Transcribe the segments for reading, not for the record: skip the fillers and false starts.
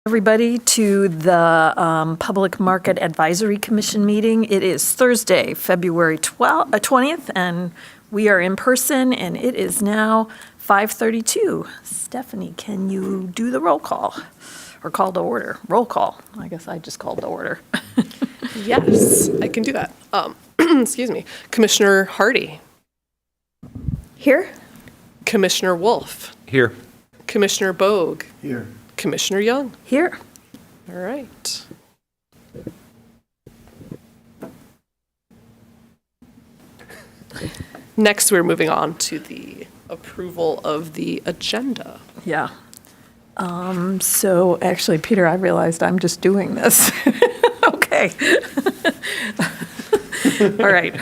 Everybody to the Public Market Advisory Commission meeting. It is Thursday, February 20th, and we are in person, and it is now 5:32. Stephanie, can you do the roll call? Or call to order? Roll call. I guess I just called to order. Yes, I can do that. Excuse me. Commissioner Hardy. Here? Commissioner Wolf. Here. Commissioner Bogue. Here. Commissioner Young. Here. All right. Next, we're moving on to the approval of the agenda. Yeah. So actually, Peter, I realized I'm just doing this. Okay. All right.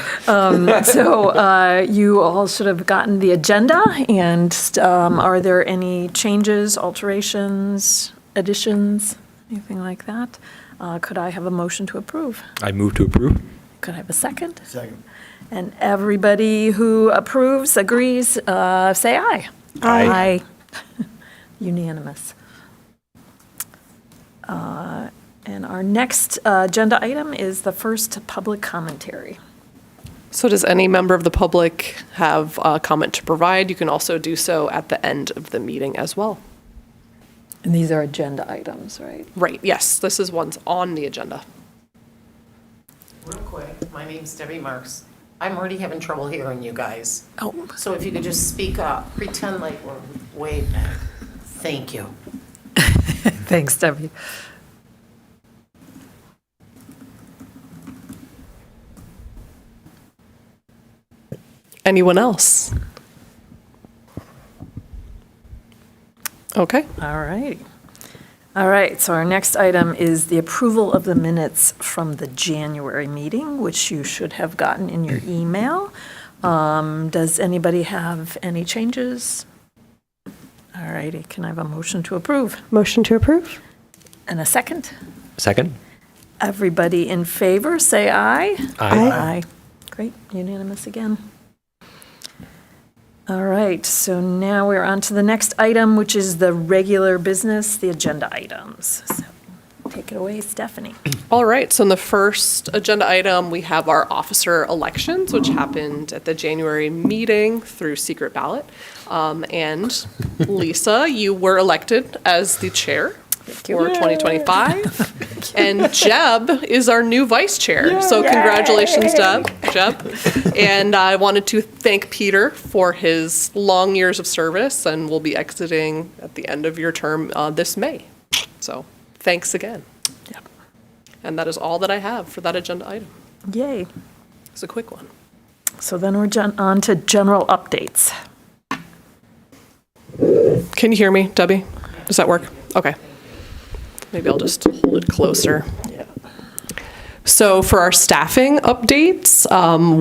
So you all should have gotten the agenda, and are there any changes, alterations, additions, anything like that? Could I have a motion to approve? I move to approve. Could I have a second? Second. And everybody who approves, agrees, say aye. Aye. Unanimous. And our next agenda item is the first public commentary. So does any member of the public have a comment to provide? You can also do so at the end of the meeting as well. And these are agenda items, right? Right, yes, this is one's on the agenda. Real quick, my name's Debbie Marks. I'm already having trouble hearing you guys. Oh, So if you could just speak up, pretend like we're way back. Thank you. thanks, Debbie. Anyone else? Okay. All right. All right, so our next item is the approval of the minutes from the January meeting, which you should have gotten in your email. Does anybody have any changes? All righty, can I have a motion to approve? Motion to approve? And a second? Second. Everybody in favor, say aye. Aye. Aye. Great, unanimous again. All right, so now we're on to the next item, which is the regular business, the agenda items. So take it away, Stephanie. All right, so in the first agenda item, we have our officer elections, which happened at the January meeting through secret ballot. And Lisa, you were elected as the chair for 2025. And Jeb is our new vice chair. So congratulations, Jeb. And I wanted to thank Peter for his long years of service, and we'll be exiting at the end of your term this May. So thanks again. Yep. And that is all that I have for that agenda item. Yay. It's a quick one. So then we're on to general updates. Can you hear me, Debbie? Does that work? Okay. Maybe I'll just hold it closer. Yeah. So for our staffing updates,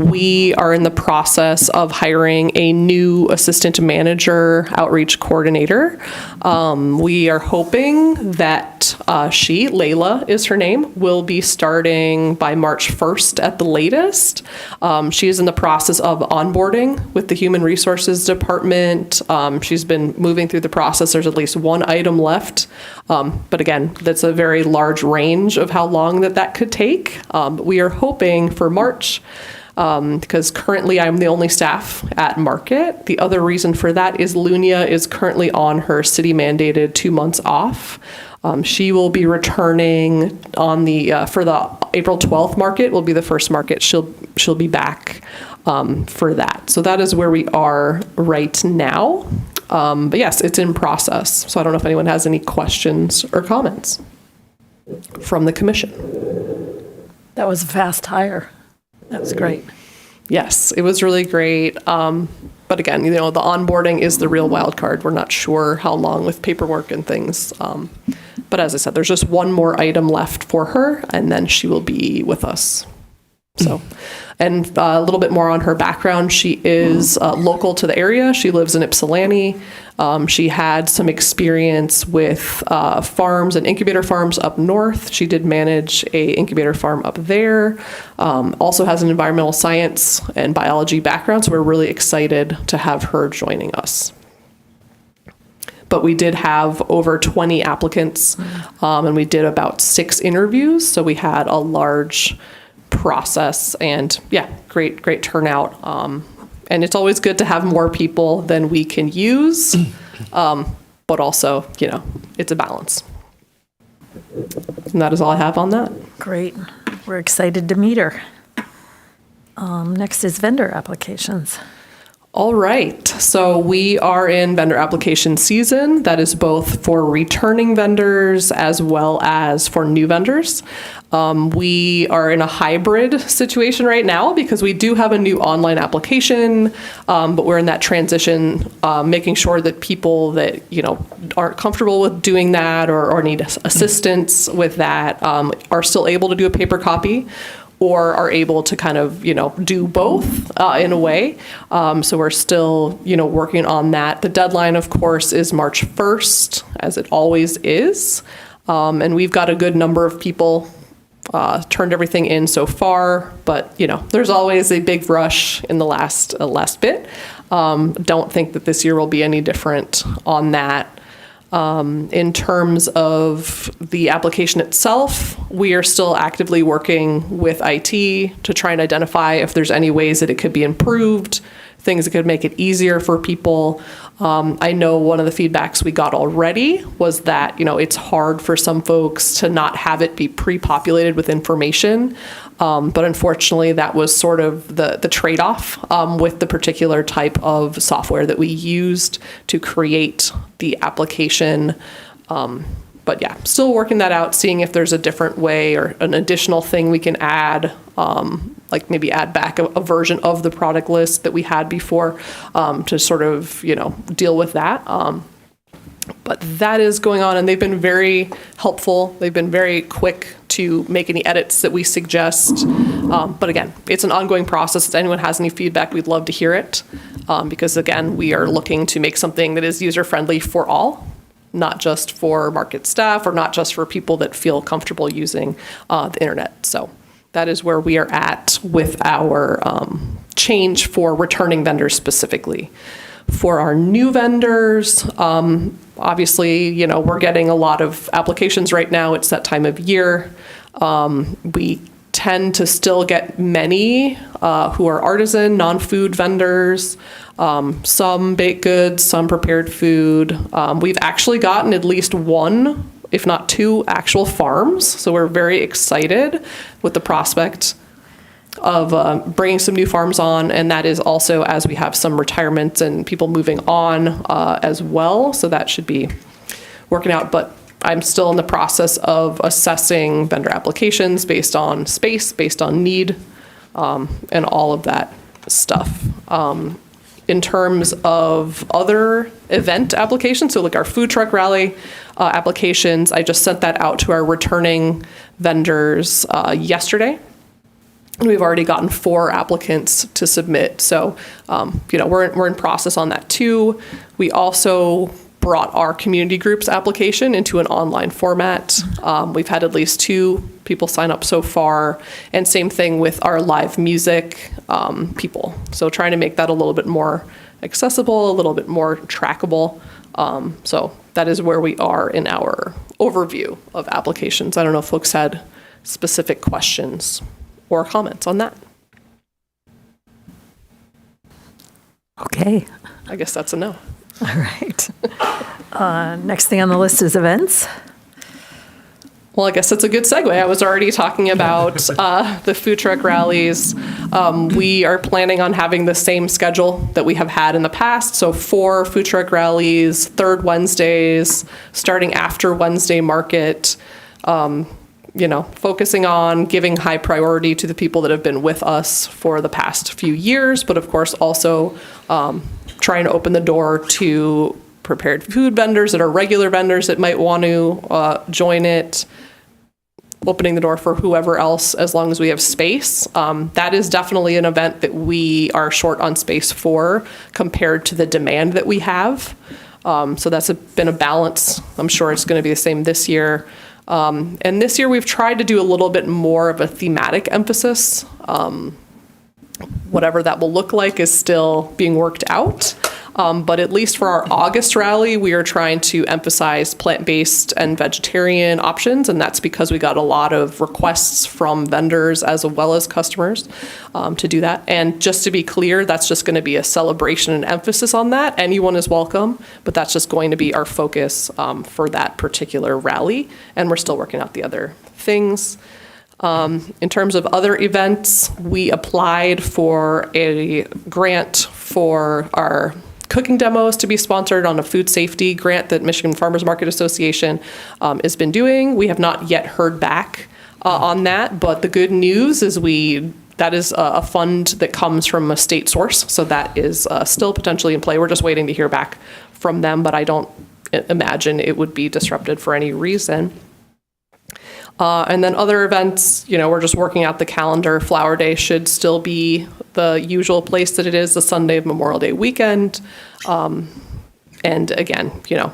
we are in the process of hiring a new assistant manager outreach coordinator. We are hoping that Layla is her name, will be starting by March 1st at the latest. She is in the process of onboarding with the Human Resources Department. She's been moving through the process. There's at least one item left. But again, that's a very large range of how long that could take. We are hoping for March because currently I'm the only staff at Market. The other reason for that is Lunia is currently on her city mandated 2 months off. She will be returning on for the April 12th market will be the first market. She'll be back for that. So that is where we are right now. But yes, it's in process. So I don't know if anyone has any questions or comments from the commission. That was a fast hire. That was great. Yes, it was really great. But again, the onboarding is the real wild card. We're not sure how long with paperwork and things. But as I said, there's just one more item left for her, and then she will be with us. So, and a little bit more on her background. She is local to the area. She lives in Ypsilanti. She had some experience with farms and incubator farms up north. She did manage a incubator farm up there. Also has an environmental science and biology background, so we're really excited to have her joining us. but we did have over 20 applicants, and we did about 6 interviews. So we had a large process, and yeah, great turnout. And it's always good to have more people than we can use, but also, it's a balance. And that is all I have on that. Great. We're excited to meet her. Next is vendor applications. All right. So we are in vendor application season. That is both for returning vendors as well as for new vendors. We are in a hybrid situation right now because we do have a new online application, but we're in that transition, making sure that people that, aren't comfortable with doing that or need assistance with that are still able to do a paper copy, or are able to kind of, do both in a way. So we're still, working on that. The deadline, of course, is March 1st, as it always is. And we've got a good number of people turned everything in so far, but, there's always a big rush in the last bit. Don't think that this year will be any different on that. In terms of the application itself, we are still actively working with IT to try and identify if there's any ways that it could be improved, things that could make it easier for people. I know one of the feedbacks we got already was that, it's hard for some folks to not have it be pre-populated with information. But unfortunately, that was sort of the trade-off with the particular type of software that we used to create the application. But yeah, still working that out, seeing if there's a different way or an additional thing we can add, like maybe add back a version of the product list that we had before to sort of, deal with that. But that is going on, and they've been very helpful. They've been very quick to make any edits that we suggest. But again, it's an ongoing process. If anyone has any feedback, we'd love to hear it. Because again, we are looking to make something that is user-friendly for all, not just for market staff or not just for people that feel comfortable using the internet. So that is where we are at with our change for returning vendors specifically. For our new vendors, obviously, we're getting a lot of applications right now. It's that time of year. We tend to still get many who are artisan, non-food vendors, some baked goods, some prepared food. We've actually gotten at least 1, if not 2, actual farms. So we're very excited with the prospect of bringing some new farms on, and that is also as we have some retirements and people moving on as well. So that should be working out, but I'm still in the process of assessing vendor applications based on space, based on need, and all of that stuff. In terms of other event applications, so like our food truck rally applications, I just sent that out to our returning vendors yesterday. We've already gotten 4 applicants to submit. So, we're in process on that too. We also brought our community groups application into an online format. We've had at least 2 people sign up so far, and same thing with our live music people. So trying to make that a little bit more accessible, a little bit more trackable. So that is where we are in our overview of applications. I don't know if folks had specific questions or comments on that. Okay. I guess that's a no. All right. Next thing on the list is events. Well, I guess that's a good segue. I was already talking about the food truck rallies. We are planning on having the same schedule that we have had in the past. So 4 food truck rallies, third Wednesdays, starting after Wednesday market, focusing on giving high priority to the people that have been with us for the past few years, but of course also trying to open the door to prepared food vendors that are regular vendors that might want to join it, opening the door for whoever else as long as we have space. That is definitely an event that we are short on space for compared to the demand that we have. So that's been a balance. I'm sure it's going to be the same this year. And this year we've tried to do a little bit more of a thematic emphasis. Whatever that will look like is still being worked out. But at least for our August rally, we are trying to emphasize plant-based and vegetarian options, and that's because we got a lot of requests from vendors as well as customers to do that. And just to be clear, that's just going to be a celebration and emphasis on that. Anyone is welcome, but that's just going to be our focus for that particular rally, and we're still working out the other things. In terms of other events, we applied for a grant for our cooking demos to be sponsored on a food safety grant that Michigan Farmers Market Association has been doing. We have not yet heard back on that, but the good news is that is a fund that comes from a state source, so that is still potentially in play. We're just waiting to hear back from them, but I don't imagine it would be disrupted for any reason. And then other events, we're just working out the calendar. Flower Day should still be the usual place that it is, the Sunday of Memorial Day weekend. And again,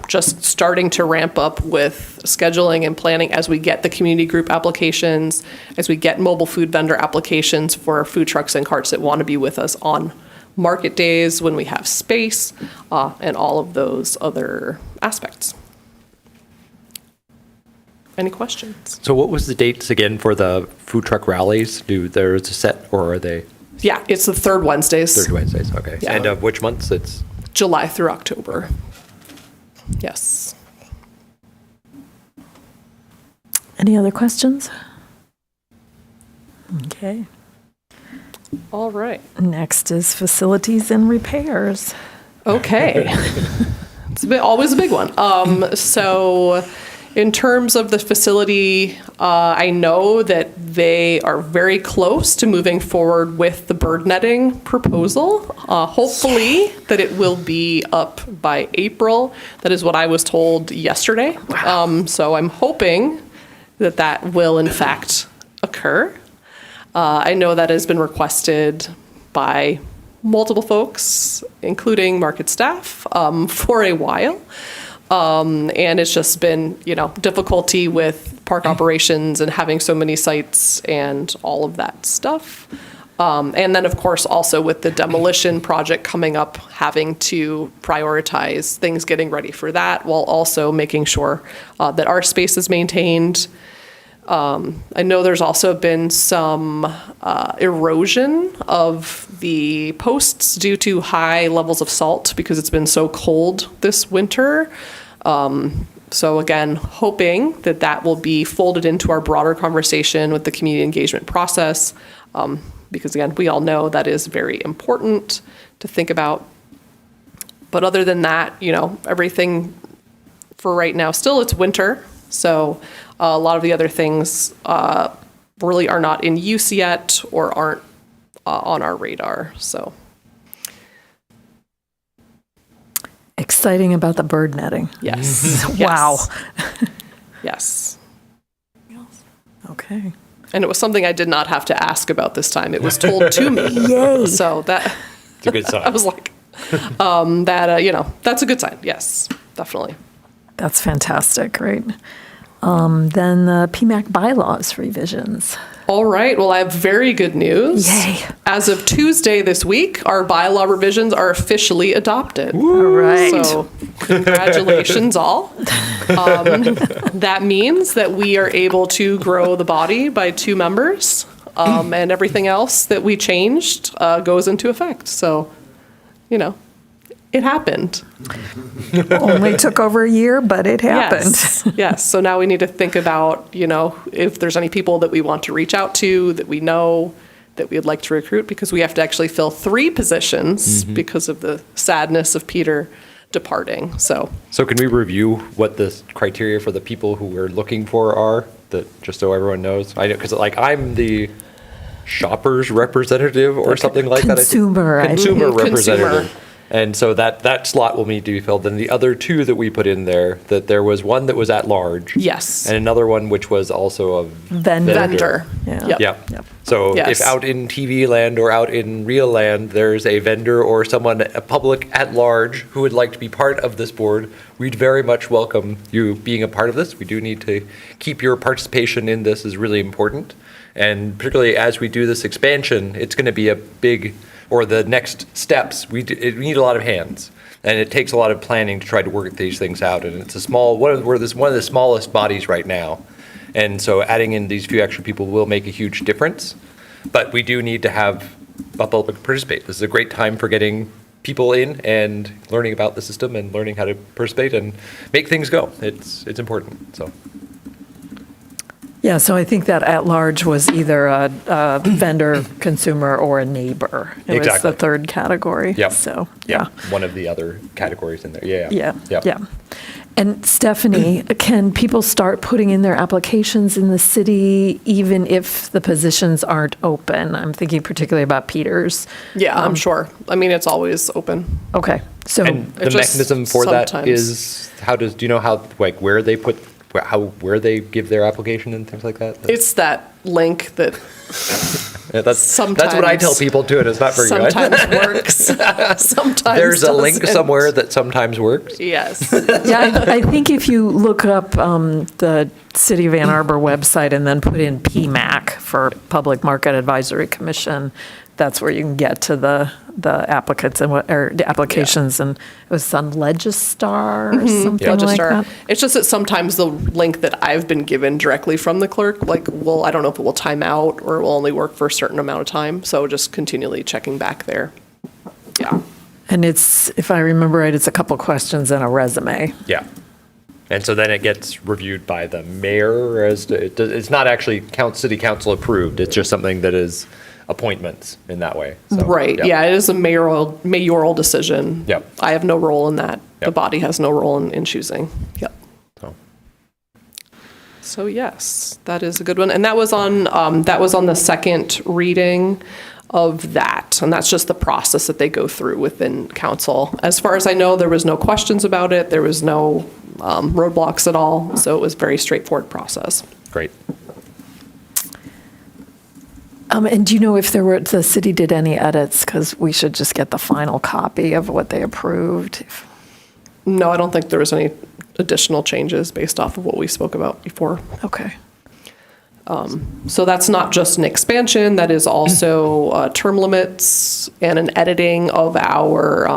just starting to ramp up with scheduling and planning as we get the community group applications, as we get mobile food vendor applications for food trucks and carts that want to be with us on market days when we have space, and all of those other aspects. Any questions? So what was the dates again for the food truck rallies? There's a set, or are they Yeah, it's the third Wednesdays. third Wednesdays? Okay. Yeah. And which months? It's July through October. Yes. Any other questions? Okay. All right. Next is facilities and repairs. Okay. It's always a big one. So in terms of the facility, I know that they are very close to moving forward with the bird netting proposal. Hopefully that it will be up by April. That is what I was told yesterday. So I'm hoping that that will in fact occur. I know that has been requested by multiple folks, including market staff, for a while. And it's just been, difficulty with park operations and having so many sites and all of that stuff. And then, of course, also with the demolition project coming up, having to prioritize things getting ready for that while also making sure that our space is maintained. I know there's also been some erosion of the posts due to high levels of salt because it's been so cold this winter. So again, hoping that that will be folded into our broader conversation with the community engagement process, because again, we all know that is very important to think about. But other than that, everything for right now, still it's winter. So a lot of the other things really are not in use yet or aren't on our radar. So Exciting about the bird netting. yes. Wow. Yes. Okay. And it was something I did not have to ask about this time. It was told to me. Yay. So it's a good sign. I was like, that's a good sign. Yes, definitely. That's fantastic, right? Then the PMAC bylaws revisions. All right. Well, I have very good news. Yay. As of Tuesday this week, our bylaw revisions are officially adopted. All right. So congratulations all. That means that we are able to grow the body by 2 members, and everything else that we changed goes into effect. So, it happened. Only took over a year, but it happened. Yes. Yes. So now we need to think about, if there's any people that we want to reach out to, that we know, that we'd like to recruit, because we have to actually fill 3 positions because of the sadness of Peter departing. So can we review what the criteria for the people who we're looking for are, just so everyone knows? I know, because I'm the shopper's representative or something like that. Consumer, I think. Consumer Consumer. representative. And so that slot will need to be filled. And the other 2 that we put in there, that there was one that was at large. yes. And another one which was also a Vendor. Yeah. Yep. Yeah. So Yes. if out in TV land or out in real land, there's a vendor or someone, a public at large, who would like to be part of this board, we'd very much welcome you being a part of this. We do need to keep your participation in this is really important. And particularly as we do this expansion, it's going to be a big, or the next steps, we need a lot of hands. And it takes a lot of planning to try to work these things out. And it's a small, we're one of the smallest bodies right now. And so adding in these few extra people will make a huge difference. But we do need to have a public participate. This is a great time for getting people in and learning about the system and learning how to participate and make things go. It's important, so. Yeah, so I think that at large was either a vendor, consumer, or a neighbor. It was Exactly. the third category. Yep. So, yeah. One of the other categories in there, yeah. Yeah, Yep. yeah. And Stephanie, can people start putting in their applications in the city even if the positions aren't open? I'm thinking particularly about Peters. Yeah, I'm sure. I mean, it's always open. Okay, so, And the It just mechanism for that sometimes- is, do you know how, like, where they give their application and things like that? It's that link that Yeah, that's what I tell sometimes- people too, and it's not very good. sometimes works, sometimes There's a link doesn't. somewhere that sometimes works. Yes. yeah, I think if you look up the City of Ann Arbor website and then put in PMAC for Public Market Advisory Commission, that's where you can get to the applicants and the applications, and it was on Legistar or something like Register. that. It's just that sometimes the link that I've been given directly from the clerk, like, I don't know if it will time out or it will only work for a certain amount of time. So just continually checking back there. Yeah. And it's, if I remember right, it's a couple questions and a resume. Yeah. And so then it gets reviewed by the mayor it's not actually city council approved. It's just something that is appointments in that way. So, Right. Yeah. It is a mayoral decision. Yep. I have no role in that. The Yep. body has no role in choosing. Yep. So. So yes, that is a good one. And that was on the second reading of that. And that's just the process that they go through within council. As far as I know, there was no questions about it. There was no roadblocks at all. So it was a very straightforward process. Great. And do you know if the city did any edits? Because we should just get the final copy of what they approved. No, I don't think there was any additional changes based off of what we spoke about before. Okay. So that's not just an expansion, that is also term limits and an editing of our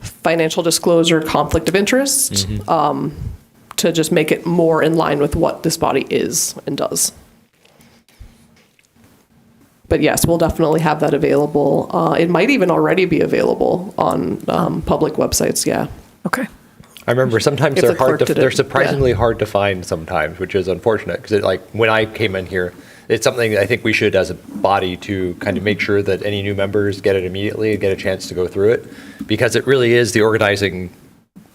financial disclosure conflict of interest to just make it more in line with what this body is and does. But yes, we'll definitely have that available. It might even already be available on public websites, yeah. Okay. I remember sometimes If the they're hard clerk to, did it, they're surprisingly yeah. hard to find sometimes, which is unfortunate because like when I came in here, it's something I think we should as a body to kind of make sure that any new members get it immediately and get a chance to go through it because it really is the organizing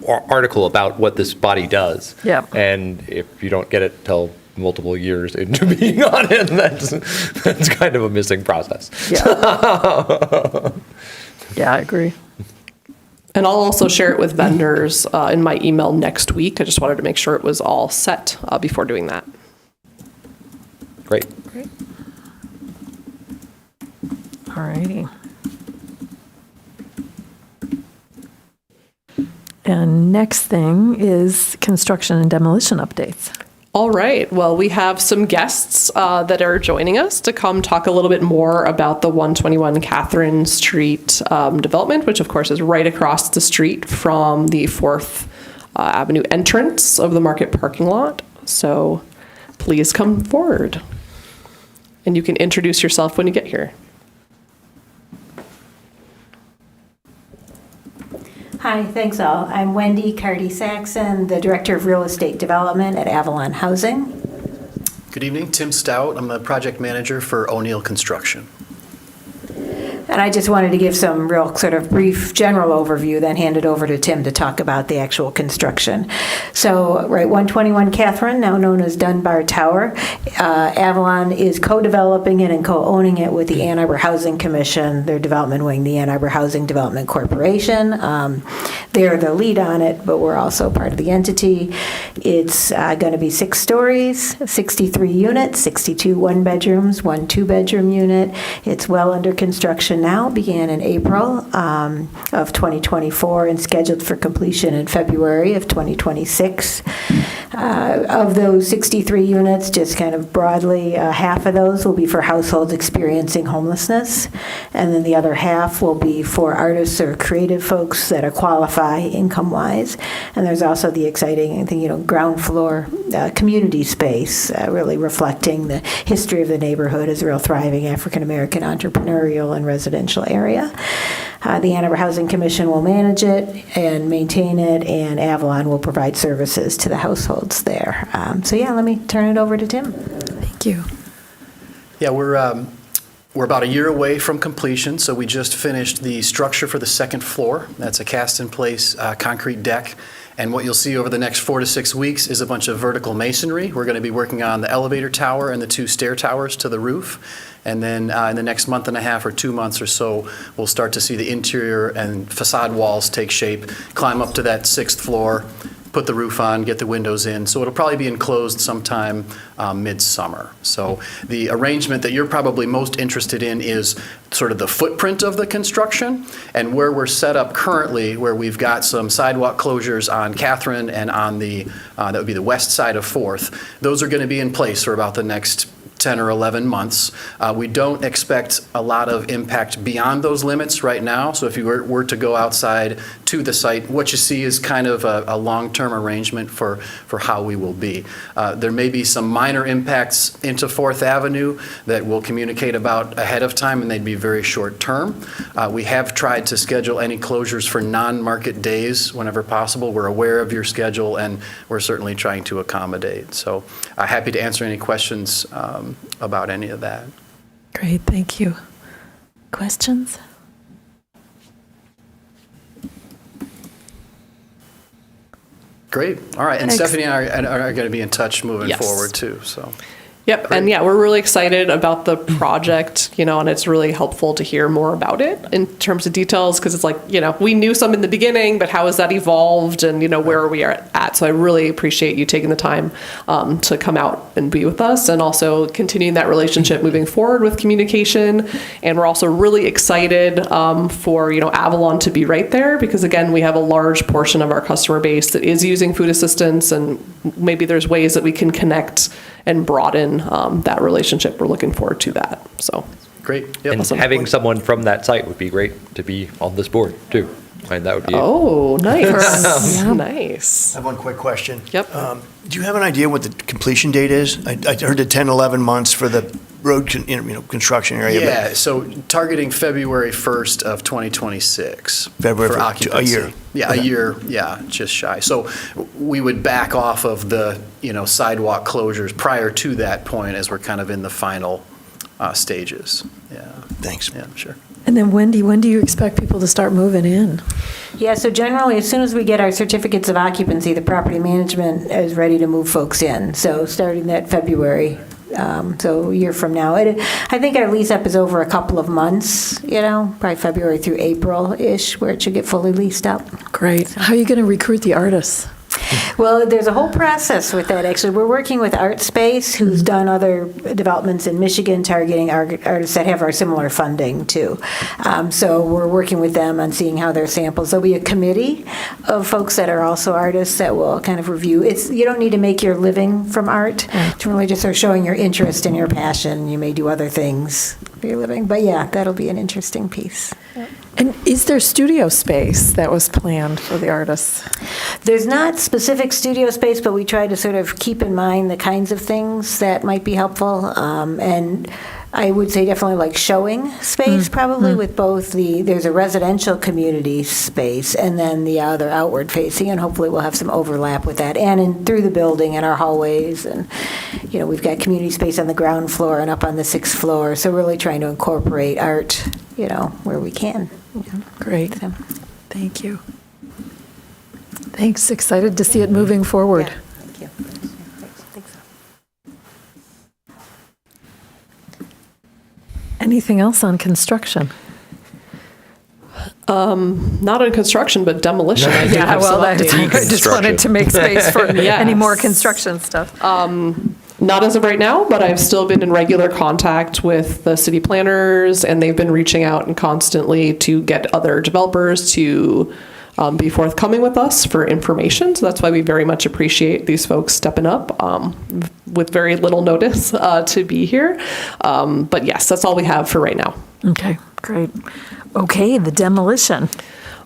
article about what this body does. Yeah. And if you don't get it till multiple years into being on it, that's kind of a missing process. Yeah. Yeah, I agree. And I'll also share it with vendors in my email next week. I just wanted to make sure it was all set before doing that. Great. Great. All righty. And next thing is construction and demolition updates. All right. Well, we have some guests that are joining us to come talk a little bit more about the 121 Catherine Street development, which of course is right across the street from the 4th Avenue entrance of the market parking lot. So please come forward. And you can introduce yourself when you get here. Hi, thanks all. I'm Wendy Cardy-Saxon, the Director of Real Estate Development at Avalon Housing. Good evening, Tim Stout. I'm the project manager for O'Neill Construction. And I just wanted to give some real sort of brief general overview, then hand it over to Tim to talk about the actual construction. So, right, 121 Catherine, now known as Dunbar Tower. Avalon is co-developing it and co-owning it with the Ann Arbor Housing Commission, their development wing, the Ann Arbor Housing Development Corporation. They're the lead on it, but we're also part of the entity. It's going to be 6 stories, 63 units, 62 one-bedrooms, 1 two-bedroom unit. It's well under construction now began in April of 2024 and scheduled for completion in February of 2026. Of those 63 units, just kind of broadly, half of those will be for households experiencing homelessness, and then the other half will be for artists or creative folks that qualify income-wise. And there's also the exciting, I think, ground floor community space, really reflecting the history of the neighborhood as a real thriving African-American entrepreneurial and residential area. The Ann Arbor Housing Commission will manage it and maintain it, and Avalon will provide services to the households there. Let me turn it over to Tim. Thank you. Yeah, we're about a year away from completion, so we just finished the structure for the second floor. That's a cast-in-place concrete deck. And what you'll see over the next 4 to 6 weeks is a bunch of vertical masonry. We're going to be working on the elevator tower and the 2 stair towers to the roof. And then in the next month and a half or 2 months or so, we'll start to see the interior and facade walls take shape, climb up to that 6th floor, put the roof on, get the windows in. So it'll probably be enclosed sometime midsummer. So the arrangement that you're probably most interested in is sort of the footprint of the construction, and where we're set up currently, where we've got some sidewalk closures on Catherine and on the, that would be the west side of 4th. Those are going to be in place for about the next 10 or 11 months. We don't expect a lot of impact beyond those limits right now. So if you were to go outside to the site, what you see is kind of a long-term arrangement for how we will be. There may be some minor impacts into 4th Avenue that we'll communicate about ahead of time, and they'd be very short-term. We have tried to schedule any closures for non-market days whenever possible. We're aware of your schedule, and we're certainly trying to accommodate. So happy to answer any questions about any of that. Great, thank you. Questions? Great. All right. And Stephanie and I are going to be in touch moving Yes. forward too. So. Yep, Great. and yeah, we're really excited about the project, and it's really helpful to hear more about it in terms of details, because it's like, we knew some in the beginning, but how has that evolved, and, where are we at? So I really appreciate you taking the time to come out and be with us, and also continuing that relationship moving forward with communication. And we're also really excited for, Avalon to be right there, because again, we have a large portion of our customer base that is using food assistance, and maybe there's ways that we can connect and broaden that relationship. We're looking forward to that. So Great. Yep. And Awesome. having someone from that site would be great to be on this board too. And that would be. Oh, nice. Nice. I have one quick question. Yep. Do you have an idea what the completion date is? I heard the 10, 11 months for the road construction area. but Yeah. So targeting February 1st of 2026 February for a occupancy. year. Yeah, a year. Yeah, just shy. So we would back off of the sidewalk closures prior to that point, as we're kind of in the final stages. Yeah. Thanks. Yeah. Sure. And then when do you expect people to start moving in? Yeah, so generally, as soon as we get our certificates of occupancy, the property management is ready to move folks in. So starting that February, so a year from now. I think our lease up is over a couple of months, probably February through April-ish, where it should get fully leased up. Great. How are you going to recruit the artists? Well, there's a whole process with that, actually. We're working with Art Space, who's done other developments in Michigan, targeting artists that have our similar funding, too. So we're working with them on seeing how their samples. There'll be a committee of folks that are also artists that will kind of review. You don't need to make your living from art. It's really just sort of showing your interest and your passion. You may do other things for your living. But yeah, that'll be an interesting piece. And is there studio space that was planned for the artists? There's not specific studio space, but we try to sort of keep in mind the kinds of things that might be helpful. And I would say definitely like showing space, probably, with both there's a residential community space and then the other outward facing, and hopefully we'll have some overlap with that. And through the building and our hallways, and, we've got community space on the ground floor and up on the 6th floor. So really trying to incorporate art, where we can. Great. So. Thank you. Thanks. Excited to see it moving forward. Yeah, thank you. Thanks. Anything else on construction? Not on construction, but demolition. I do have some I updates. just wanted to make space for Yes. any more construction stuff. Not as of right now, but I've still been in regular contact with the city planners, and they've been reaching out and constantly to get other developers to be forthcoming with us for information. So that's why we very much appreciate these folks stepping up with very little notice to be here. But yes, that's all we have for right now. Okay, great. Okay, the demolition.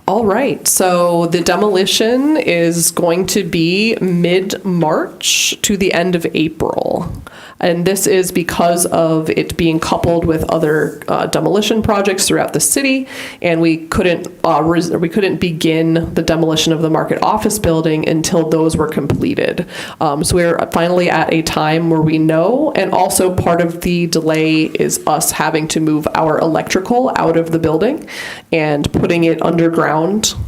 All right, so the demolition is going to be mid-March to the end of April. And this is because of it being coupled with other demolition projects throughout the city, and we couldn't begin the demolition of the Market office building until those were completed. So we're finally at a time where we know, and also part of the delay is us having to move our electrical out of the building and putting it underground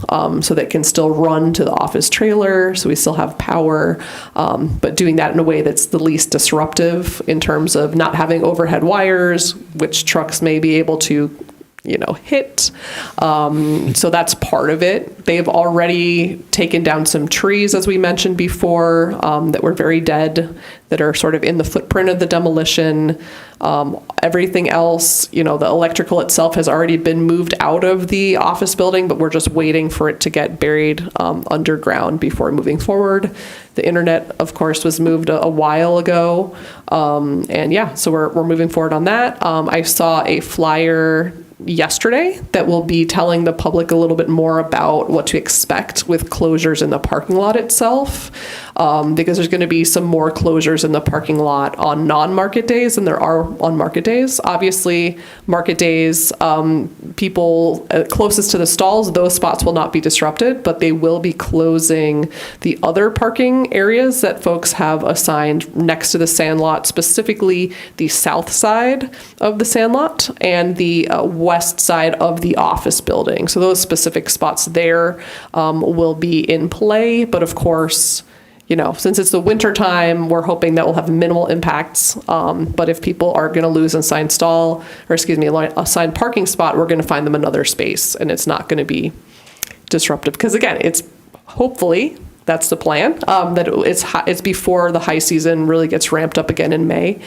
so that it can still run to the office trailer, so we still have power, but doing that in a way that's the least disruptive in terms of not having overhead wires, which trucks may be able to, hit. So that's part of it. They've already taken down some trees, as we mentioned before, that were very dead, that are sort of in the footprint of the demolition. Everything else, the electrical itself has already been moved out of the office building, but we're just waiting for it to get buried underground before moving forward. The internet, of course, was moved a while ago. And yeah, so we're moving forward on that. I saw a flyer yesterday that will be telling the public a little bit more about what to expect with closures in the parking lot itself, because there's going to be some more closures in the parking lot on non-market days than there are on market days. Obviously, market days, people closest to the stalls, those spots will not be disrupted, but they will be closing the other parking areas that folks have assigned next to the sandlot, specifically the south side of the sandlot and the west side of the office building. So those specific spots there will be in play. But of course, since it's the winter time, we're hoping that will have minimal impacts. But if people are going to lose an assigned assigned parking spot, we're going to find them another space, and it's not going to be disruptive. Because again, it's hopefully that's the plan, that it's before the high season really gets ramped up again in May.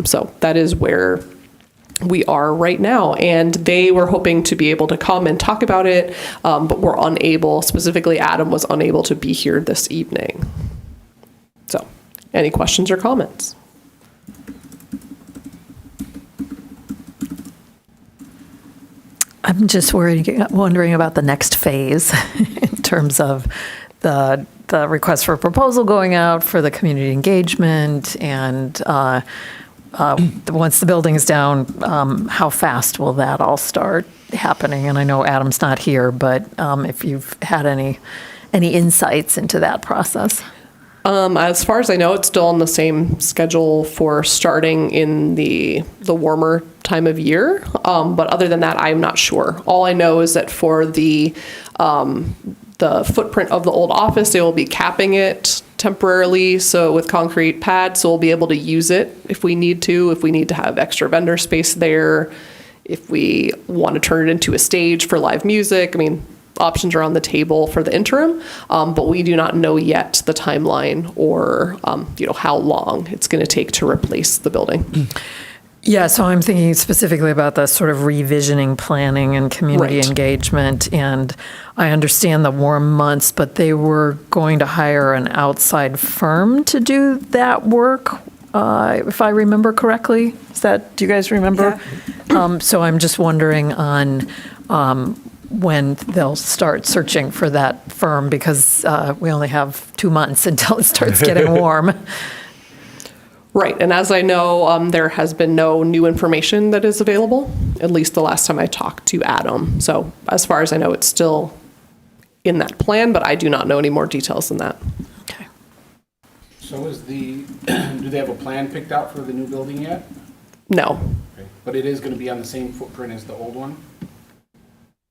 So that is where we are right now, and they were hoping to be able to come and talk about it, but were unable. Specifically, Adam was unable to be here this evening. So, any questions or comments? I'm just wondering about the next phase in terms of the request for proposal going out for the community engagement, and once the building is down, how fast will that all start happening? And I know Adam's not here, but if you've had any insights into that process. As far as I know, it's still on the same schedule for starting in the warmer time of year. But other than that, I'm not sure. All I know is that for the footprint of the old office, they will be capping it temporarily, so with concrete pads, so we'll be able to use it if we need to have extra vendor space there, if we want to turn it into a stage for live music. I mean, options are on the table for the interim, but we do not know yet the timeline or how long it's going to take to replace the building. Yeah, so I'm thinking specifically about the sort of revisioning planning and community Right. engagement. And I understand the warm months, but they were going to hire an outside firm to do that work, if I remember correctly. Do you guys remember? Yeah. So I'm just wondering on when they'll start searching for that firm, because we only have 2 months until it starts getting warm. Right, and as I know, there has been no new information that is available, at least the last time I talked to Adam. So as far as I know, it's still in that plan, but I do not know any more details than that. Okay. So do they have a plan picked out for the new building yet? No, Okay. But it is going to be on the same footprint as the old one?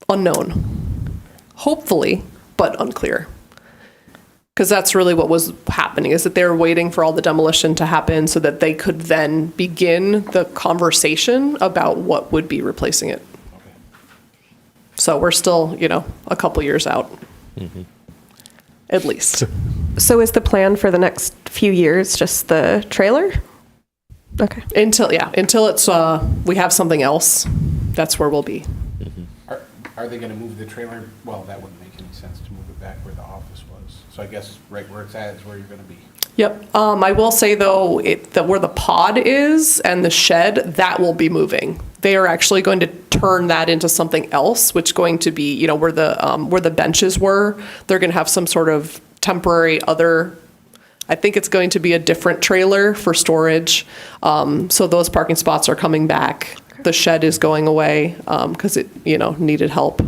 unknown. Hopefully, but unclear. Because that's really what was happening, is that they were waiting for all the demolition to happen so that they could then begin the conversation about what would be replacing it. Okay. So we're still, a couple years out, at least. So is the plan for the next few years just the trailer? Okay. Until it's, we have something else, that's where we'll be. Are they gonna move the trailer? Well, that wouldn't make any sense to move it back where the office was. So I guess right where it's at is where you're gonna be. Yep. I will say though, that where the pod is and the shed, that will be moving. They are actually going to turn that into something else, which going to be, where the benches were. They're going to have some sort of temporary other. I think it's going to be a different trailer for storage. So those parking spots are coming back. The shed is going away because it, needed help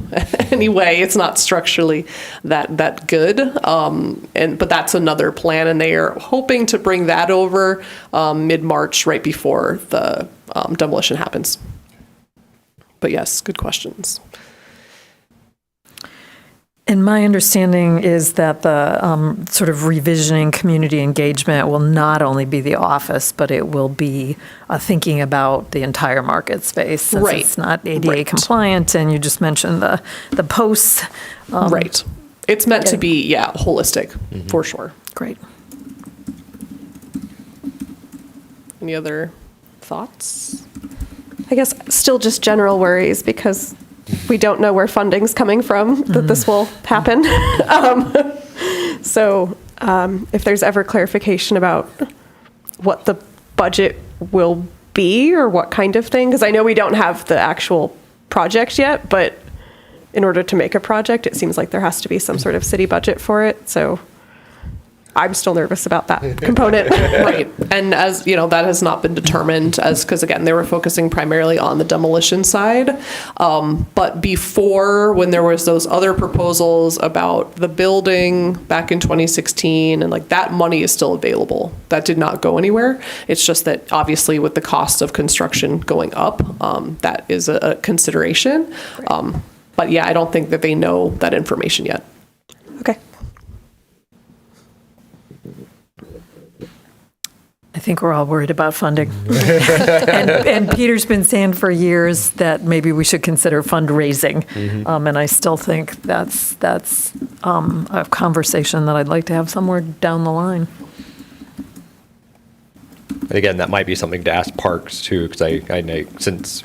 anyway. It's not structurally that good. But that's another plan, and they are hoping to bring that over mid-March, right before the demolition happens. But yes, good questions. And my understanding is that the sort of revisioning community engagement will not only be the office, but it will be thinking about the entire market space. Since Right. it's not ADA Right. compliant, and you just mentioned the posts. Right. It's meant to be, holistic, for sure. Great. Any other thoughts? I guess still just general worries because we don't know where funding's coming from that this will happen. So if there's ever clarification about what the budget will be or what kind of thing, because I know we don't have the actual project yet, but in order to make a project, it seems like there has to be some sort of city budget for it. So I'm still nervous about that component. Right. And as you know, that has not been determined because again, they were focusing primarily on the demolition side. But before, when there was those other proposals about the building back in 2016, and that money is still available. That did not go anywhere. It's just that obviously with the cost of construction going up, that is a consideration. But yeah, I don't think that they know that information yet. Okay. I think we're all worried about funding. and Peter's been saying for years that maybe we should consider fundraising. And I still think that's a conversation that I'd like to have somewhere down the line. And again, that might be something to ask Parks too, because I know since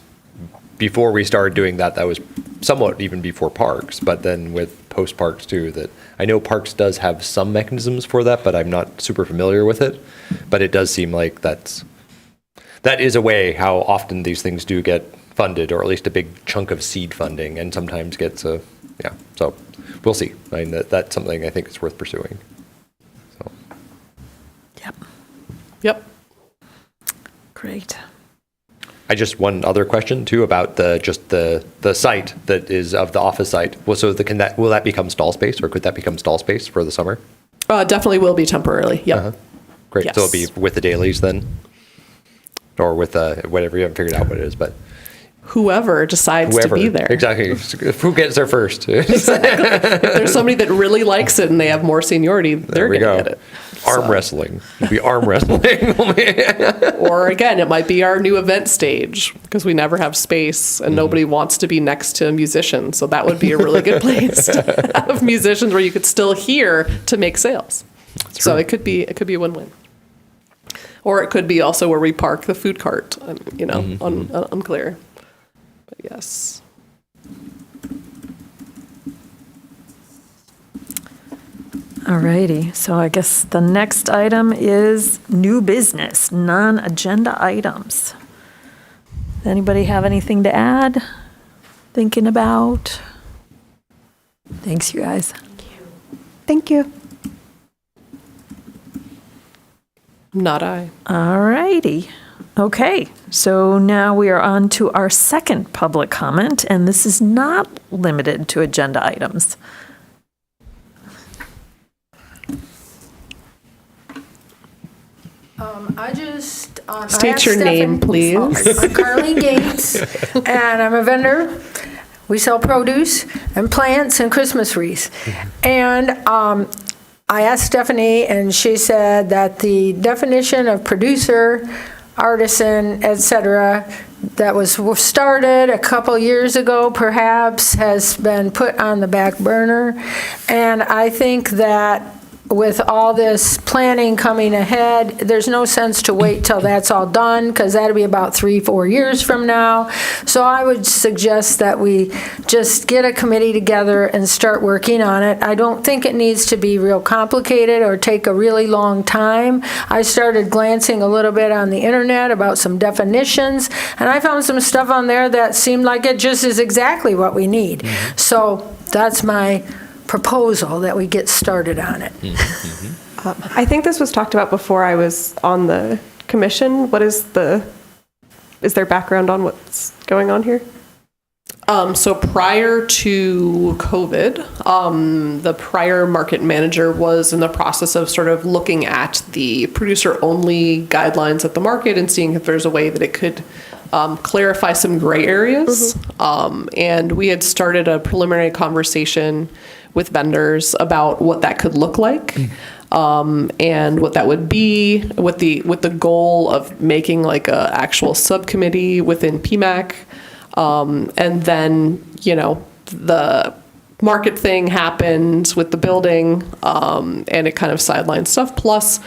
before we started doing that, that was somewhat even before Parks, but then with post Parks too, that I know Parks does have some mechanisms for that, but I'm not super familiar with it. But it does seem like that is a way how often these things do get funded, or at least a big chunk of seed funding, and sometimes gets so we'll see. I mean, that's something I think is worth pursuing. So. Yep. Great. I just one other question too about the site that is of the office site. Well, so will that become stall space, or could that become stall space for the summer? Definitely will be temporarily. Yep. Great. Yes. So it'll be with the dailies then, or with whatever, you haven't figured out what it is, but Whoever decides to be there. Exactly. Who gets there first? If there's somebody that really likes it and they have more seniority, they're going to get it. Arm wrestling. It'll be arm wrestling. Or again, it might be our new event stage because we never have space and nobody wants to be next to a musician. So that would be a really good place to have musicians where you could still hear to make sales. So it could be a win-win. Or it could be also where we park the food cart, unclear. But yes. All righty. So I guess the next item is new business, non-agenda items. Anybody have anything to add? Thinking about? Thanks, you guys. Thank you. Not I. All righty. Okay, so now we are on to our second public comment, and this is not limited to agenda items. State your name, please. I'm Carleen Gates, and I'm a vendor. We sell produce and plants and Christmas wreaths. And I asked Stephanie, and she said that the definition of producer, artisan, et cetera, that was started a couple years ago, perhaps, has been put on the back burner. And I think that with all this planning coming ahead, there's no sense to wait till that's all done, because that'll be about 3-4 years from now. So I would suggest that we just get a committee together and start working on it. I don't think it needs to be real complicated or take a really long time. I started glancing a little bit on the internet about some definitions, and I found some stuff on there that seemed like it just is exactly what we need. So that's my proposal, that we get started on it. I think this was talked about before I was on the commission. Is there background on what's going on here? So prior to COVID, the prior market manager was in the process of sort of looking at the producer-only guidelines at the market and seeing if there's a way that it could clarify some gray areas. And we had started a preliminary conversation with vendors about what that could look like. And what that would be, with the goal of making like a actual subcommittee within PMAC. And then, the market thing happened with the building, and it kind of sidelined stuff. Plus,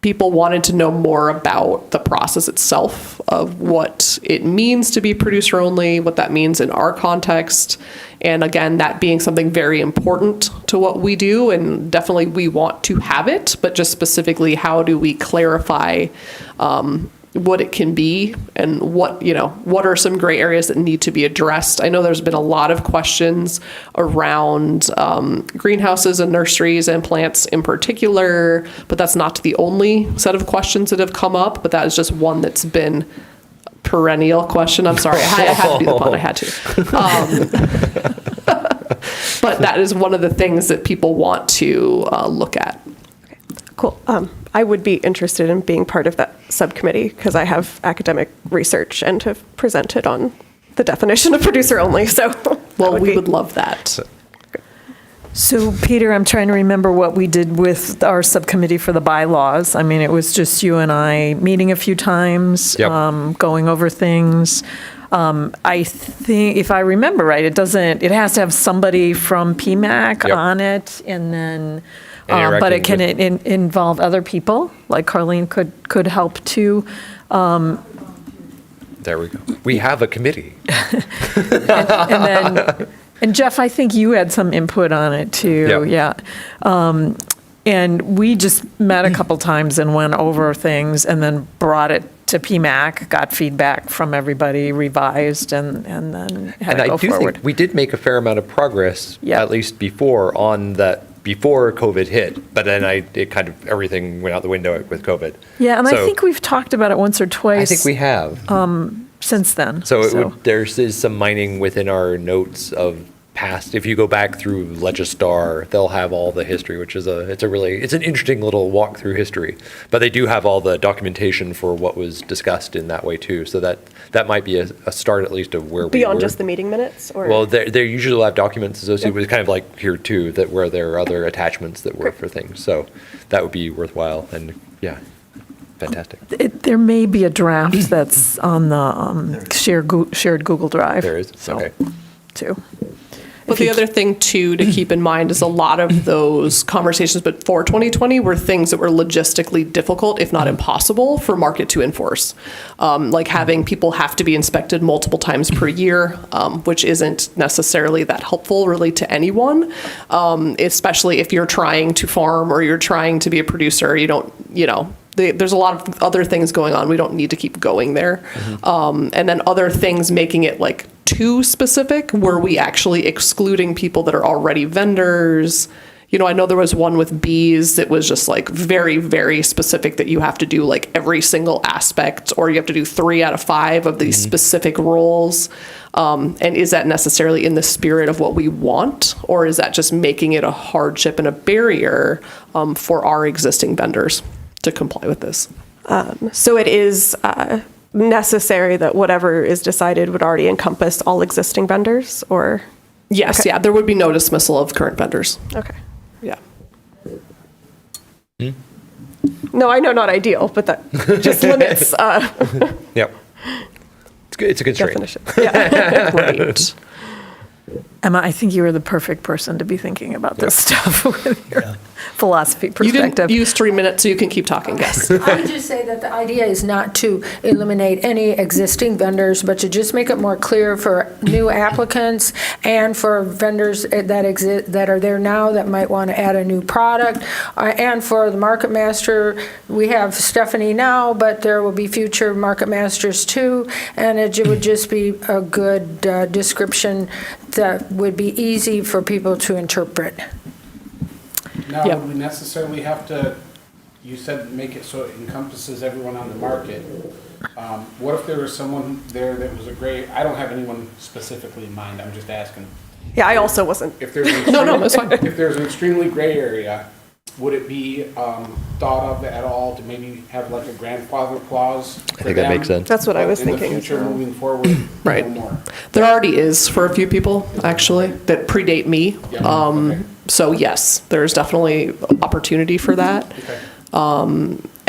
people wanted to know more about the process itself of what it means to be producer only, what that means in our context. And again, that being something very important to what we do, and definitely we want to have it, but just specifically, how do we clarify what it can be, and what are some gray areas that need to be addressed. I know there's been a lot of questions around greenhouses and nurseries and plants in particular, but that's not the only set of questions that have come up, but that is just one that's been perennial question. I'm sorry, I had to do the pun, I had to. But that is one of the things that people want to look at. Cool. I would be interested in being part of that subcommittee because I have academic research and have presented on the definition of producer only. So, well, we would love that. So, Peter, I'm trying to remember what we did with our subcommittee for the bylaws. I mean, it was just you and I meeting a few times, Yep. going over things. I think, if I remember right, it has to have somebody from PMAC Yep. on it, and then, And but it can interacting involve other people, like Carlene could help too. There we go. We have a committee. And then, and Jeff, I think you had some input on it too. Yep. Yeah. And we just met a couple times and went over things, and then brought it to PMAC, got feedback from everybody, revised, and then had And to go I do forward. think we did make a fair amount of progress, Yeah. at least before, on that, before COVID hit. But then it kind of, everything went out the window with COVID. Yeah, and I So think we've talked about it once or I twice. think we have. Since then. So there's some mining within our notes of past. If you go back through Legistar, they'll have all the history, which is it's an interesting little walk through history. But they do have all the documentation for what was discussed in that way too. So that might be a start, at least, of where we beyond were. just the meeting minutes, or Well, they usually will have documents associated with, kind of like here too, that where there are other attachments that were for things. So that would be worthwhile, and yeah, fantastic. There may be a draft that's on the shared Google Drive. There is? So, Okay. too. But the other thing, too, to keep in mind is a lot of those conversations before 2020 were things that were logistically difficult, if not impossible, for market to enforce. Like having people have to be inspected multiple times per year, which isn't necessarily that helpful really to anyone, especially if you're trying to farm or you're trying to be a producer. There's a lot of other things going on. We don't need to keep going there. And then other things making it like too specific. Were we actually excluding people that are already vendors? I know there was one with bees that was just like very, very specific that you have to do like every single aspect, or you have to do 3 out of 5 of these specific roles. And is that necessarily in the spirit of what we want? Or is that just making it a hardship and a barrier for our existing vendors to comply with this? so it is necessary that whatever is decided would already encompass all existing vendors, or? Yes, Okay. yeah, there would be no dismissal of current vendors. Okay. Yeah. No, I know not ideal, but that just limits Yep. It's good. It's a good strain. definition. Yeah. Right. Emma, I think you are the perfect person to be thinking about this stuff with your philosophy You perspective. didn't use 3 minutes, so you can keep talking, yes. I would just say that the idea is not to eliminate any existing vendors, but to just make it more clear for new applicants and for vendors that exist, that are there now that might want to add a new product. And for the market master, we have Stephanie now, but there will be future market masters too. And it would just be a good description that would be easy for people to interpret. Now, Yep. would we necessarily have to, you said make it so it encompasses everyone on the market. What if there was someone there that was a gray, I don't have anyone specifically in mind, I'm just asking. Yeah, I also wasn't. If there's an No, that's fine. If there's an extremely gray area, would it be thought of at all to maybe have like a grandfather clause? I think that makes sense. That's what I was In the thinking as future, well. moving forward, Right. no more. There already is for a few people, actually, that predate me. Yeah, okay. So yes, there's definitely opportunity for that. Okay.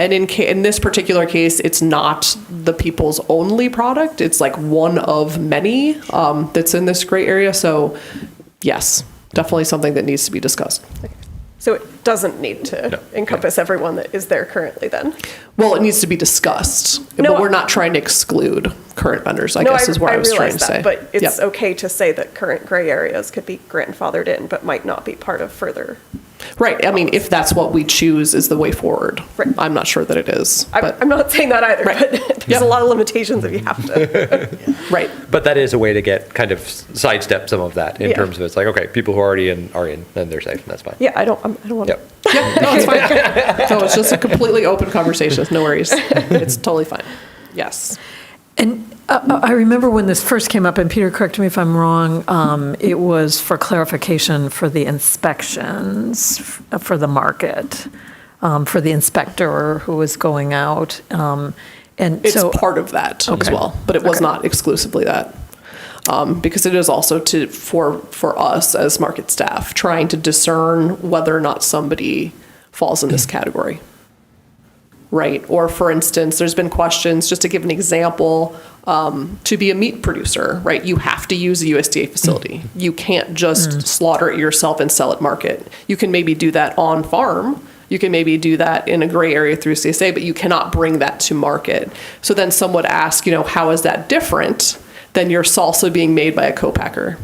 And in this particular case, it's not the people's only product. It's like one of many that's in this gray area. So yes, definitely something that needs to be discussed. So it doesn't need to encompass everyone that is there currently then? Well, it needs to be discussed, No, but we're not trying to exclude current vendors, I No, guess is what I was trying realize to say. that, but it's Yep. okay to say that current gray areas could be grandfathered in, but might not be part of further. Right. I mean, if that's what we choose is the way forward. Right. I'm not sure that it is. But I'm not saying that either, Right. but there's a lot of limitations if you have to. right. But that is a way to get kind of sidestep some of that in Yeah. terms of it's like, okay, people who are already in are in, then they're safe, and that's fine. Yeah, I don't want to. Yep. Yeah, no, it's fine. So it's just a completely open conversation. No worries. It's totally fine. Yes. And I remember when this first came up, and Peter, correct me if I'm wrong, it was for clarification for the inspections for the market, for the inspector who was going out. And It's so, part of that as Okay. well, but it was Okay. not exclusively that. Because it is also for us as market staff, trying to discern whether or not somebody falls in this category. Right. Or for instance, there's been questions, just to give an example, to be a meat producer, right? You have to use a USDA facility. You can't just slaughter it yourself and sell at market. You can maybe do that on farm. You can maybe do that in a gray area through CSA, but you cannot bring that to market. So then some would ask, how is that different than your salsa being made by a co-packer?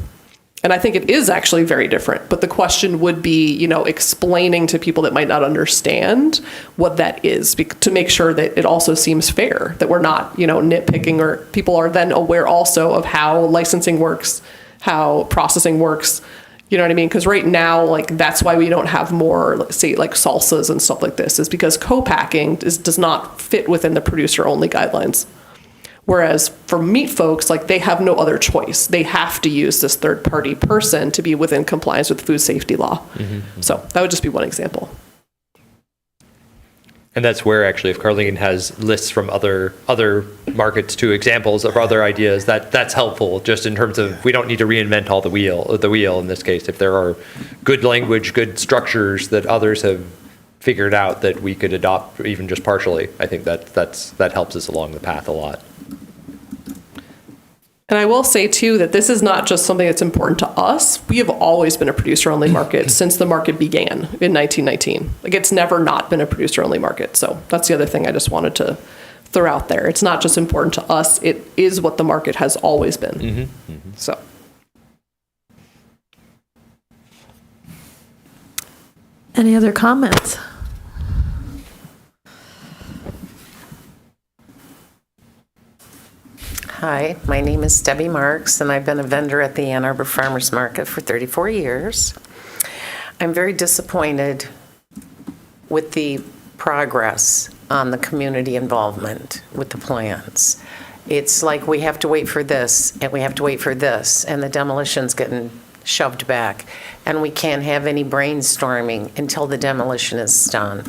And I think it is actually very different. But the question would be, explaining to people that might not understand what that is to make sure that it also seems fair, that we're not, nitpicking, or people are then aware also of how licensing works, how processing works. You know what I mean? Because right now, that's why we don't have more, let's say, salsas and stuff like this, is because co-packing does not fit within the producer-only guidelines. Whereas for meat folks, they have no other choice. They have to use this third-party person to be within compliance with food safety law. So that would just be one example. And that's where actually, if Carlene has lists from other markets to examples of other ideas, that's helpful. Just in terms of we don't need to reinvent all the wheel in this case. If there are good language, good structures that others have figured out that we could adopt even just partially, I think that helps us along the path a lot. And I will say, too, that this is not just something that's important to us. We have always been a producer-only market since the market began in 1919. It's never not been a producer-only market. So that's the other thing I just wanted to throw out there. It's not just important to us. It is what the market has always been. So. any other comments? Hi, my name is Debbie Marks, and I've been a vendor at the Ann Arbor Farmers Market for 34 years. I'm very disappointed with the progress on the community involvement with the plans. It's like we have to wait for this, and we have to wait for this, and the demolition's getting shoved back, and we can't have any brainstorming until the demolition is done.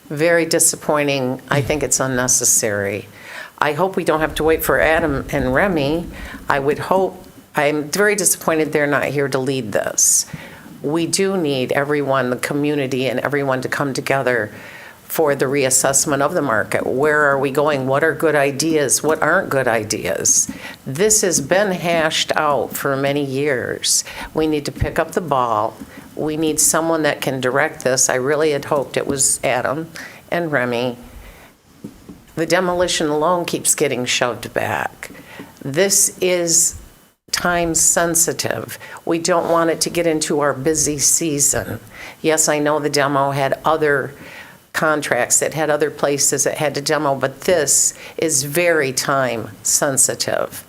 Very disappointing. I think it's unnecessary. I hope we don't have to wait for Adam and Remy. I'm very disappointed they're not here to lead this. We do need everyone, the community and everyone, to come together for the reassessment of the market. Where are we going? What are good ideas? What aren't good ideas? This has been hashed out for many years. We need to pick up the ball. We need someone that can direct this. I really had hoped it was Adam and Remy. The demolition alone keeps getting shoved back. This is time sensitive. We don't want it to get into our busy season. Yes, I know the demo had other contracts that had other places that had to demo, but this is very time sensitive.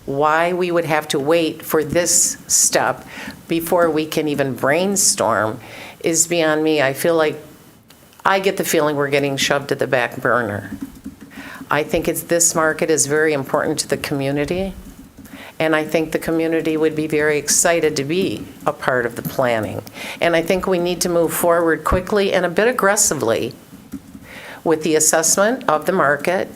Why we would have to wait for this step before we can even brainstorm is beyond me. I feel like, I get the feeling we're getting shoved to the back burner. I think this market is very important to the community, and I think the community would be very excited to be a part of the planning. And I think we need to move forward quickly and a bit aggressively with the assessment of the market.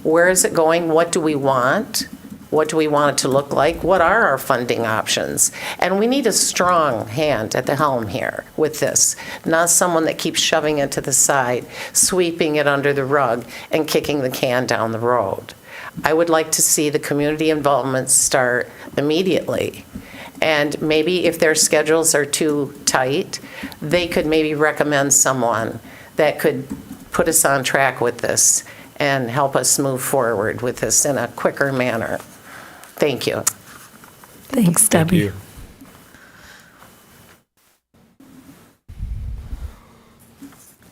Where is it going? What do we want? What do we want it to look like? What are our funding options? And we need a strong hand at the helm here with this, not someone that keeps shoving it to the side, sweeping it under the rug, and kicking the can down the road. I would like to see the community involvement start immediately. And maybe if their schedules are too tight, they could maybe recommend someone that could put us on track with this and help us move forward with this in a quicker manner. Thank you. Thanks, Debbie. you.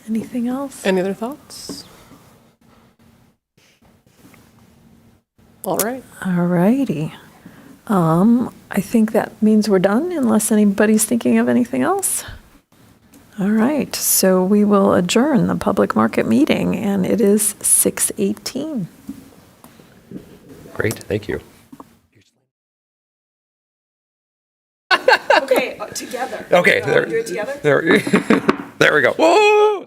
Anything else? Any other thoughts? All right. All righty. I think that means we're done unless anybody's thinking of anything else. All right, so we will adjourn the public market meeting, and it is 6:18. Great, thank you. Okay, together. Okay, Do it together? there we go. Whoa!